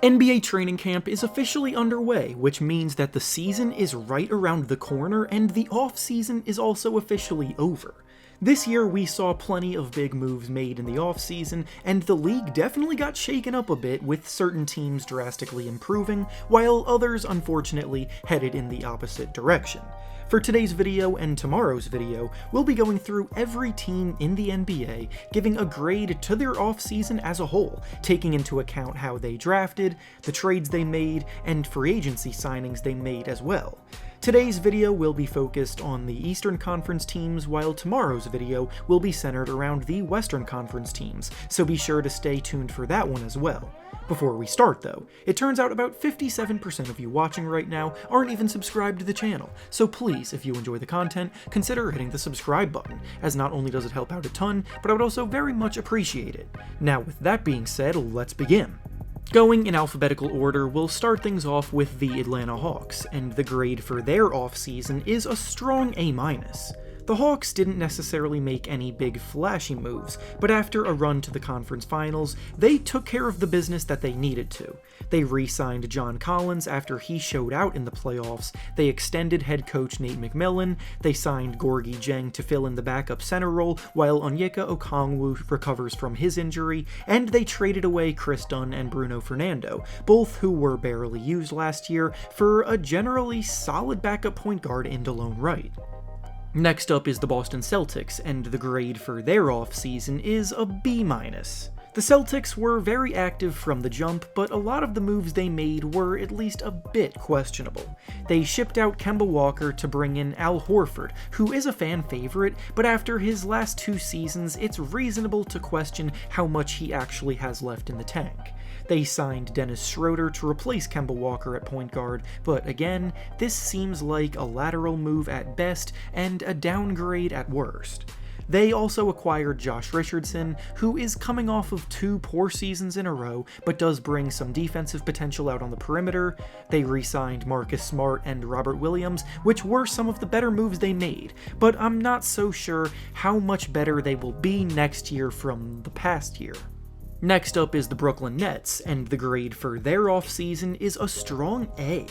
NBA training camp is officially underway, which means that the season is right around the corner and the off-season is also officially over. This year we saw plenty of big moves made in the off-season, and the league definitely got shaken up a bit with certain teams drastically improving, while others unfortunately headed in the opposite direction. For today's video and tomorrow's video, we'll be going through every team in the NBA, giving a grade to their offseason as a whole, taking into account how they drafted, the trades they made, and free agency signings they made as well. Today's video will be focused on the Eastern Conference teams, while tomorrow's video will be centered around the Western Conference teams, so be sure to stay tuned for that one as well. Before we start though, it turns out about 57% of you watching right now aren't even subscribed to the channel, so please, if you enjoy the content, consider hitting the subscribe button, as not only does it help out a ton, but I would also very much appreciate it. Now with that being said, let's begin. Going in alphabetical order, we'll start things off with the Atlanta Hawks, and the grade for their offseason is a strong A-. The Hawks didn't necessarily make any big flashy moves, but after a run to the conference finals, they took care of the business that they needed to. They re-signed John Collins after he showed out in the playoffs, they extended head coach Nate McMillan, they signed Gorgui Dieng to fill in the backup center role while Onyeka Okongwu recovers from his injury, and they traded away Chris Dunn and Bruno Fernando, both who were barely used last year, for a generally solid backup point guard in Delon Wright. Next up is the Boston Celtics, and the grade for their offseason is a B-. The Celtics were very active from the jump, but a lot of the moves they made were at least a bit questionable. They shipped out Kemba Walker to bring in Al Horford, who is a fan favorite, but after his last 2 seasons, it's reasonable to question how much he actually has left in the tank. They signed Dennis Schroeder to replace Kemba Walker at point guard, but again, this seems like a lateral move at best and a downgrade at worst. They also acquired Josh Richardson, who is coming off of 2 poor seasons in a row, but does bring some defensive potential out on the perimeter. They re-signed Marcus Smart and Robert Williams, which were some of the better moves they made, but I'm not so sure how much better they will be next year from the past year. Next up is the Brooklyn Nets, and the grade for their offseason is a strong A.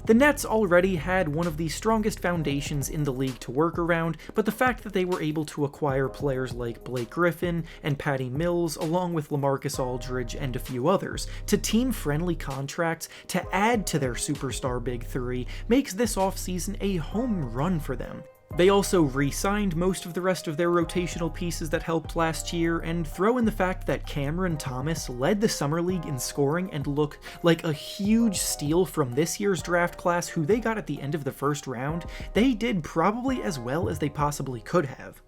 The Nets already had one of the strongest foundations in the league to work around, but the fact that they were able to acquire players like Blake Griffin and Patty Mills, along with LaMarcus Aldridge and a few others, to team-friendly contracts to add to their superstar Big Three makes this offseason a home run for them. They also re-signed most of the rest of their rotational pieces that helped last year, and throw in the fact that Cameron Thomas led the Summer League in scoring and looked like a huge steal from this year's draft class who they got at the end of the first round, they did probably as well as they possibly could have.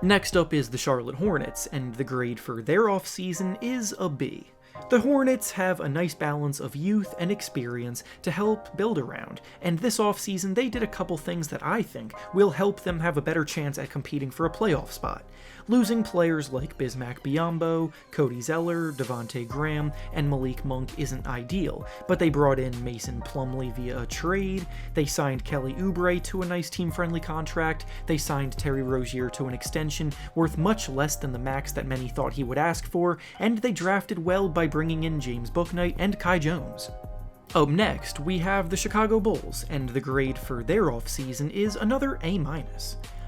Next up is the Charlotte Hornets, and the grade for their offseason is a B. The Hornets have a nice balance of youth and experience to help build around, and this offseason they did a couple things that I think will help them have a better chance at competing for a playoff spot. Losing players like Bismack Biyombo, Cody Zeller, Devontae Graham, and Malik Monk isn't ideal, but they brought in Mason Plumlee via a trade, they signed Kelly Oubre to a nice team-friendly contract, they signed Terry Rozier to an extension worth much less than the max that many thought he would ask for, and they drafted well by bringing in James Bouknight and Kai Jones. Up next, we have the Chicago Bulls, and the grade for their offseason is another A-.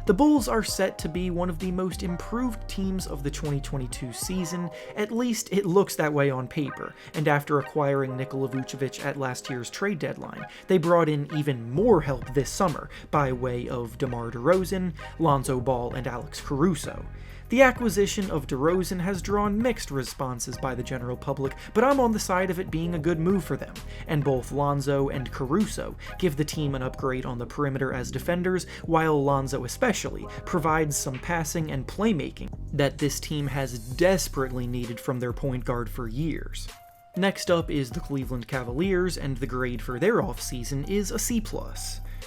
The Bulls are set to be one of the most improved teams of the 2022 season, at least it looks that way on paper, and after acquiring Nikola Vucevic at last year's trade deadline, they brought in even more help this summer by way of DeMar DeRozan, Lonzo Ball, and Alex Caruso. The acquisition of DeRozan has drawn mixed responses by the general public, but I'm on the side of it being a good move for them, and both Lonzo and Caruso give the team an upgrade on the perimeter as defenders, while Lonzo especially provides some passing and playmaking that this team has desperately needed from their point guard for years. Next up is the Cleveland Cavaliers, and the grade for their offseason is a C+.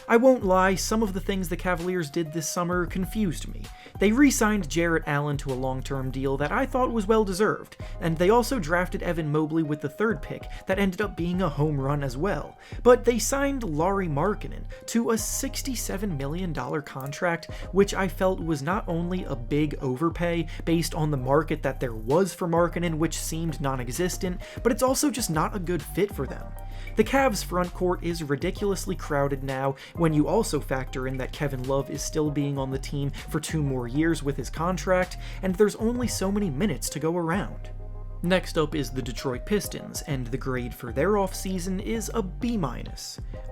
I won't lie, some of the things the Cavaliers did this summer confused me. They re-signed Jarrett Allen to a long-term deal that I thought was well-deserved, and they also drafted Evan Mobley with the 3rd pick that ended up being a home run as well. But they signed Lauri Markkanen to a $67 million contract, which I felt was not only a big overpay based on the market that there was for Markkanen, which seemed non-existent, but it's also just not a good fit for them. The Cavs' front court is ridiculously crowded now when you also factor in that Kevin Love is still being on the team for 2 more years with his contract, and there's only so many minutes to go around. Next up is the Detroit Pistons, and the grade for their offseason is a B-.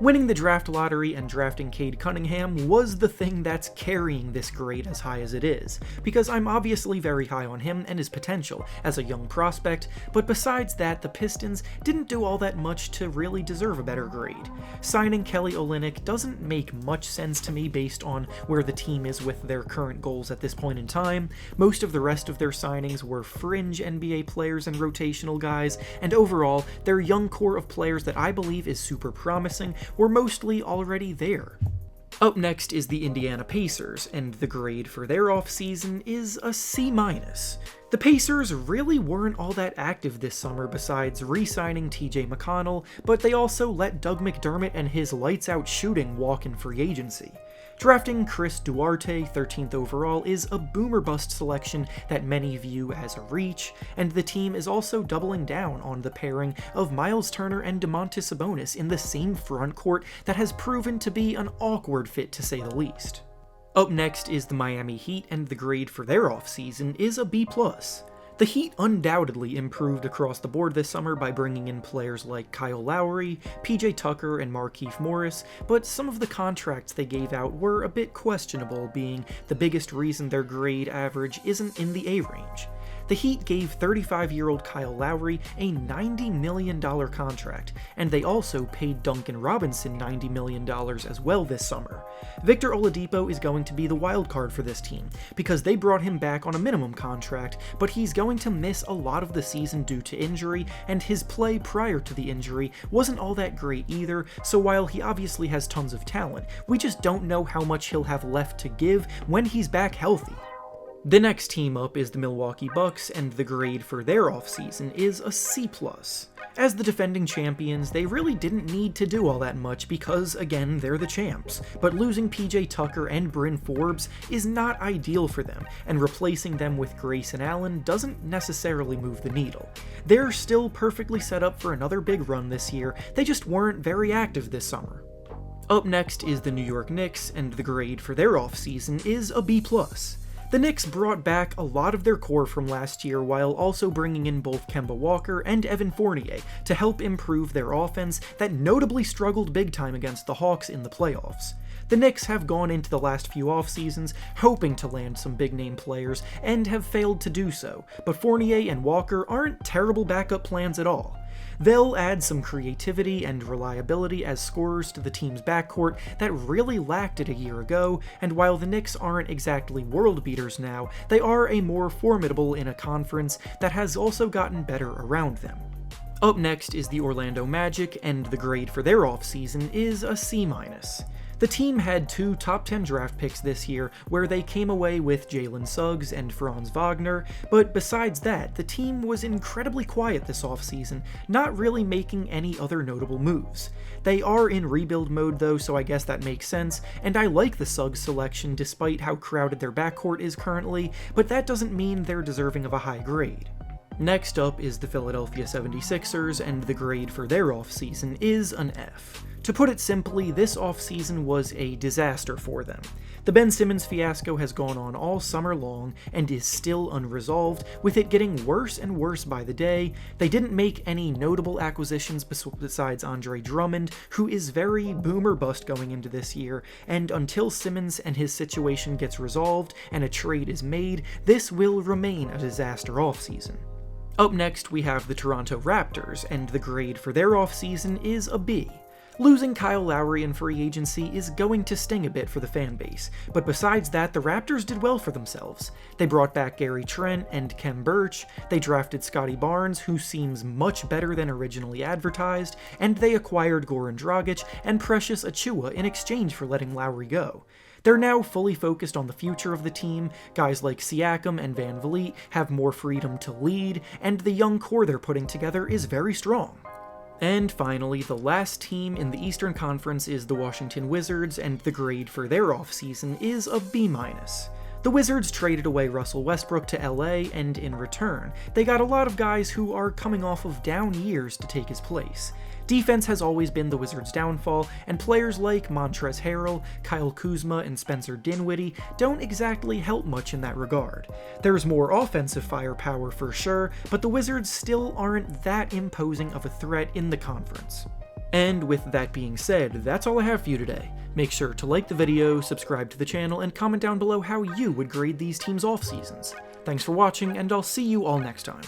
Winning the draft lottery and drafting Cade Cunningham was the thing that's carrying this grade as high as it is, because I'm obviously very high on him and his potential as a young prospect, but besides that, the Pistons didn't do all that much to really deserve a better grade. Signing Kelly Olynyk doesn't make much sense to me based on where the team is with their current goals at this point in time. Most of the rest of their signings were fringe NBA players and rotational guys, and overall, their young core of players that I believe is super promising were mostly already there. Up next is the Indiana Pacers, and the grade for their offseason is a C-. The Pacers really weren't all that active this summer besides re-signing TJ McConnell, but they also let Doug McDermott and his lights-out shooting walk in free agency. Drafting Chris Duarte 13th overall is a boomer-bust selection that many view as a reach, and the team is also doubling down on the pairing of Miles Turner and Domantas Sabonis in the same front court that has proven to be an awkward fit to say the least. Up next is the Miami Heat, and the grade for their offseason is a B+. The Heat undoubtedly improved across the board this summer by bringing in players like Kyle Lowry, PJ Tucker, and Markieff Morris, but some of the contracts they gave out were a bit questionable, being the biggest reason their grade average isn't in the A range. The Heat gave 35-year-old Kyle Lowry a $90 million contract, and they also paid Duncan Robinson $90 million as well this summer. Victor Oladipo is going to be the wild card for this team, because they brought him back on a minimum contract, but he's going to miss a lot of the season due to injury, and his play prior to the injury wasn't all that great either, so while he obviously has tons of talent, we just don't know how much he'll have left to give when he's back healthy. The next team up is the Milwaukee Bucks, and the grade for their offseason is a C+. As the defending champions, they really didn't need to do all that much because, again, they're the champs, but losing PJ Tucker and Bryn Forbes is not ideal for them, and replacing them with Grayson Allen doesn't necessarily move the needle. They're still perfectly set up for another big run this year, they just weren't very active this summer. Up next is the New York Knicks, and the grade for their offseason is a B+. The Knicks brought back a lot of their core from last year while also bringing in both Kemba Walker and Evan Fournier to help improve their offense that notably struggled big time against the Hawks in the playoffs. The Knicks have gone into the last few off-seasons hoping to land some big-name players and have failed to do so, but Fournier and Walker aren't terrible backup plans at all. They'll add some creativity and reliability as scorers to the team's backcourt that really lacked it a year ago, and while the Knicks aren't exactly world beaters now, they are a more formidable in a conference that has also gotten better around them. Up next is the Orlando Magic, and the grade for their offseason is a C-. The team had 2 top 10 draft picks this year, where they came away with Jalen Suggs and Franz Wagner, but besides that, the team was incredibly quiet this offseason, not really making any other notable moves. They are in rebuild mode though, so I guess that makes sense, and I like the Suggs selection despite how crowded their backcourt is currently, but that doesn't mean they're deserving of a high grade. Next up is the Philadelphia 76ers, and the grade for their offseason is an F. To put it simply, this offseason was a disaster for them. The Ben Simmons fiasco has gone on all summer long and is still unresolved, with it getting worse and worse by the day. They didn't make any notable acquisitions besides Andre Drummond, who is very boomer bust going into this year, and until Simmons and his situation gets resolved and a trade is made, this will remain a disaster offseason. Up next, we have the Toronto Raptors, and the grade for their offseason is a B. Losing Kyle Lowry in free agency is going to sting a bit for the fan base, but besides that, the Raptors did well for themselves. They brought back Gary Trent and Khem Birch, they drafted Scotty Barnes, who seems much better than originally advertised, and they acquired Goran Dragic and Precious Achiuwa in exchange for letting Lowry go. They're now fully focused on the future of the team, guys like Siakam and Van Vliet have more freedom to lead, and the young core they're putting together is very strong. And finally, the last team in the Eastern Conference is the Washington Wizards, and the grade for their offseason is a B-. The Wizards traded away Russell Westbrook to LA, and in return, they got a lot of guys who are coming off of down years to take his place. Defense has always been the Wizards' downfall, and players like Montrezl Harrell, Kyle Kuzma, and Spencer Dinwiddie don't exactly help much in that regard. There's more offensive firepower for sure, but the Wizards still aren't that imposing of a threat in the conference. And with that being said, that's all I have for you today. Make sure to like the video, subscribe to the channel, and comment down below how you would grade these teams' off seasons. Thanks for watching, and I'll see you all next time.